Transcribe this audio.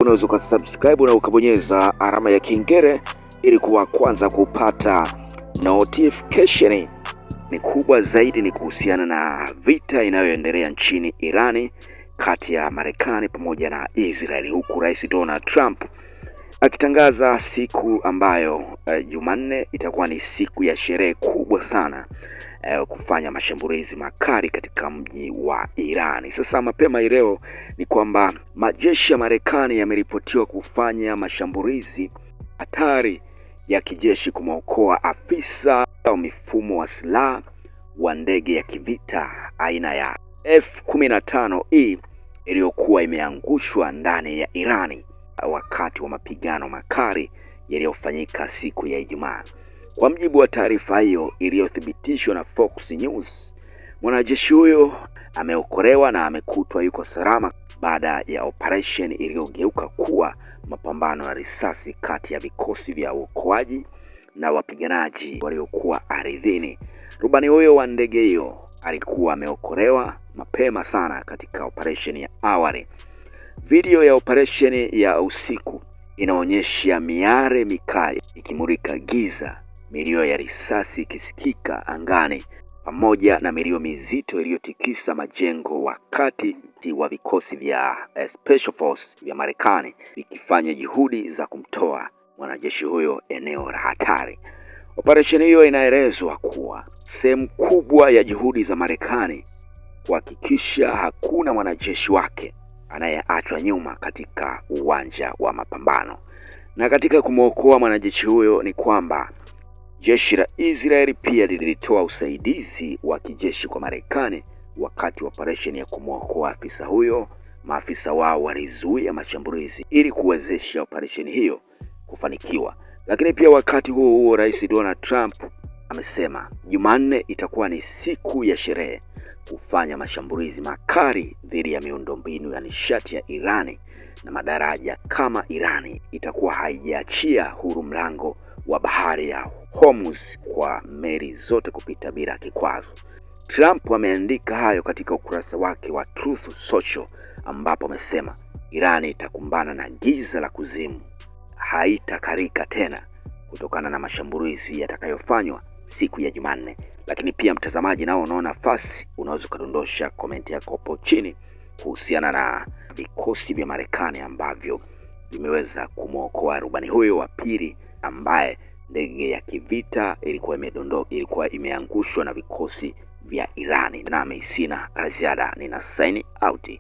Unaweza ukasubscribe na ukabonyeza alama ya kengele ili kuwa kwanza kupata notification. Ni kubwa zaidi ni kuhusiana na vita inayoendelea nchini Irani kati ya Marekani pamoja na Israeli, huku Rais Donald Trump akitangaza siku ambayo Jumanne itakuwa ni siku ya sherehe kubwa sana kufanya mashambulizi makali katika mji wa Irani. Sasa mapema leo ni kwamba majeshi ya Marekani yameripotiwa kufanya mashambulizi hatari ya kijeshi kumwokoa afisa wa mifumo wa silaha wa ndege ya kivita aina ya F-15E iliyokuwa imeangushwa ndani ya Irani wakati wa mapigano makali yaliyofanyika siku ya Ijumaa. Kwa mujibu wa taarifa hiyo iliyothibitishwa na Fox News, mwanajeshi huyo ameokolewa na amekutwa yuko salama baada ya operation iliyogeuka kuwa mapambano ya risasi kati ya vikosi vya uokoaji na wapiganaji waliokuwa ardhini. Rubani huyo wa ndege hiyo alikuwa ameokolewa mapema sana katika operation ya awali. Video ya operation ya usiku inaonyesha miale mikali ikimulika giza, milio ya risasi ikisikika angani pamoja na milio mizito iliyotikisa majengo, wakati wa vikosi vya Special Force vya Marekani vikifanya juhudi za kumtoa mwanajeshi huyo eneo la hatari. Operesheni hiyo inaelezwa kuwa sehemu kubwa ya juhudi za Marekani kuhakikisha hakuna mwanajeshi wake anayeachwa nyuma katika uwanja wa mapambano. Na katika kumwokoa mwanajeshi huyo ni kwamba jeshi la Israeli pia lilitoa usaidizi wa kijeshi kwa Marekani wakati wa operation ya kumwokoa afisa huyo. Maafisa wao walizuia mashambulizi ili kuwezesha operation hiyo kufanikiwa. Lakini pia wakati huo huo, Rais Donald Trump amesema Jumanne itakuwa ni siku ya sherehe kufanya mashambulizi makali dhidi ya miundombinu ya nishati ya Irani na madaraja kama Irani itakuwa haijaachia huru mlango wa bahari ya Hormuz kwa meli zote kupita bila kikwazo. Trump ameandika hayo katika ukurasa wake wa Truth Social, ambapo amesema Irani itakumbana na giza la kuzimu, haitakarika tena kutokana na mashambulizi yatakayofanywa siku ya Jumanne. Lakini pia mtazamaji, nao unaona nafasi, unaweza kudondosha komenti yako hapo chini kuhusiana na vikosi vya Marekani ambavyo vimeweza kumwokoa rubani huyo wa pili ambaye ndege ya kivita ilikuwa imeangushwa na vikosi vya Irani. Nami sina la ziada, nina sign out.